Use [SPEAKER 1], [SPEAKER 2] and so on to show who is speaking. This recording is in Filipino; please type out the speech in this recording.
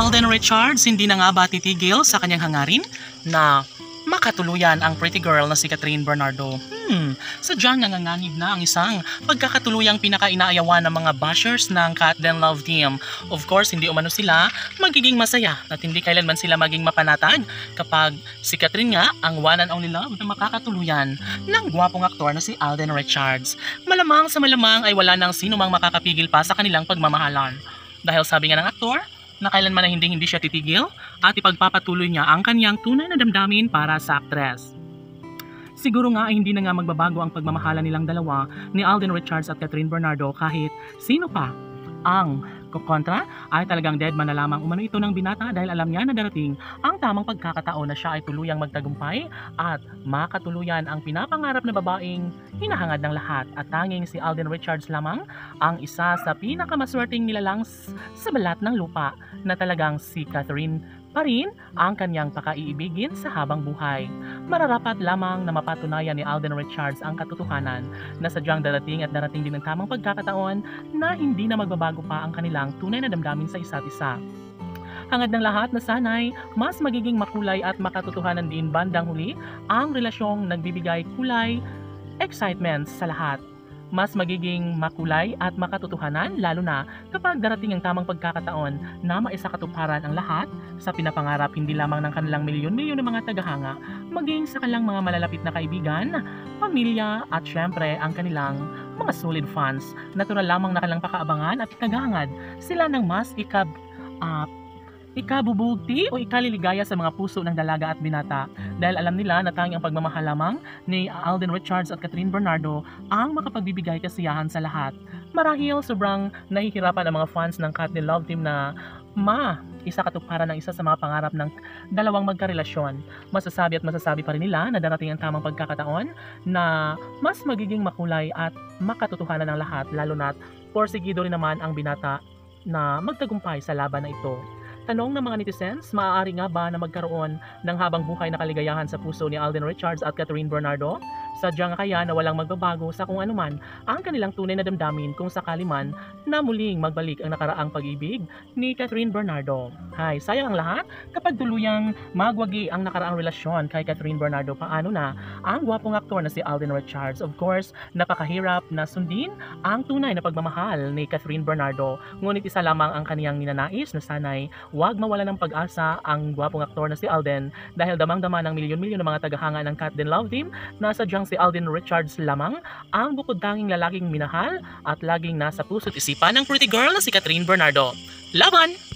[SPEAKER 1] Alden Richards hindi na nga ba titigil sa kanyang hangarin na makatuluyan ang pretty girl na si Catherine Bernardo? Sadyang nanganganib na ang isang pagkakatuluyang pinaka-inaayawan ng mga bashers ng Kat Den Love Team. Of course, hindi umano sila magiging masaya at hindi kailanman sila maging mapanatag kapag si Catherine nga ang one and only love na makakatuluyan ng gwapong aktor na si Alden Richards. Malamang sa malamang ay wala nang sino mang makakapigil pa sa kanilang pagmamahalan. Dahil sabi nga ng aktor, na kailanman na hindi siya titigil at ipagpapatuloy niya ang kanyang tunay na damdamin para sa aktres. Siguro nga ay hindi na nga magbabago ang pagmamahala nilang dalawa ni Alden Richards at Catherine Bernardo kahit sino pa ang kukontra ay talagang dead man na lamang umano ito ng binata dahil alam niya na darating ang tamang pagkakataon na siya ay tuluyang magtagumpay at makatuluyan ang pinapangarap na babaeng hinahangad ng lahat at tanging si Alden Richards lamang ang isa sa pinakamaswerteng nilalang sa balat ng lupa na talagang si Catherine pa rin ang kanyang pakaiibigin sa habang buhay. Mararapat lamang na mapatunayan ni Alden Richards ang katotohanan na sadyang darating at darating din ang tamang pagkakataon na hindi na magbabago pa ang kanilang tunay na damdamin sa isa't isa. Hangad ng lahat na sanay mas magiging makulay at makatotohanan din bandang huli ang relasyong nagbibigay kulay, excitement sa lahat. Mas magiging makulay at makatotohanan lalo na kapag darating ang tamang pagkakataon na maisakatuparan ang lahat sa pinapangarap hindi lamang ng kanilang milyon-milyon ng mga tagahanga, maging sa kanilang mga malalapit na kaibigan, pamilya at syempre ang kanilang mga solid fans. Natural lamang na kanilang pakaabangan at ikagahangad sila ng mas ikabubugti o ikaliligaya sa mga puso ng dalaga at binata dahil alam nila na tanging ang pagmamahal lamang ni Alden Richards at Catherine Bernardo ang makapagbibigay kasiyahan sa lahat. Marahil sobrang nahihirapan ang mga fans ng Kat Den Love Team na isakatuparan ng isa sa mga pangarap ng dalawang magkarelasyon. Masasabi pa rin nila na darating ang tamang pagkakataon na mas magiging makulay at makatotohanan ng lahat lalo na't porsigido rin naman ang binata na magtagumpay sa laban na ito. Tanong ng mga netizens, maaari nga ba na magkaroon ng habang buhay na kaligayahan sa puso ni Alden Richards at Catherine Bernardo? Sadyang kaya na walang magbabago sa kung anuman ang kanilang tunay na damdamin kung sakali man na muling magbalik ang nakaraang pag-ibig ni Catherine Bernardo. Hay, sayang ang lahat kapag tuluyang magwagi ang nakaraang relasyon kay Catherine Bernardo. Paano na ang gwapong aktor na si Alden Richards? Of course, napakahirap na sundin ang tunay na pagmamahal ni Catherine Bernardo. Ngunit isa lamang ang kaniyang ninanais na sanay huwag mawala ng pag-asa ang gwapong aktor na si Alden dahil damang-dama ng milyon-milyon ng mga tagahanga ng Kat Den Love Team na sadyang si Alden Richards lamang ang bukod tanging lalaking minahal at laging nasa puso't isipan ng pretty girl na si Catherine Bernardo. Laban!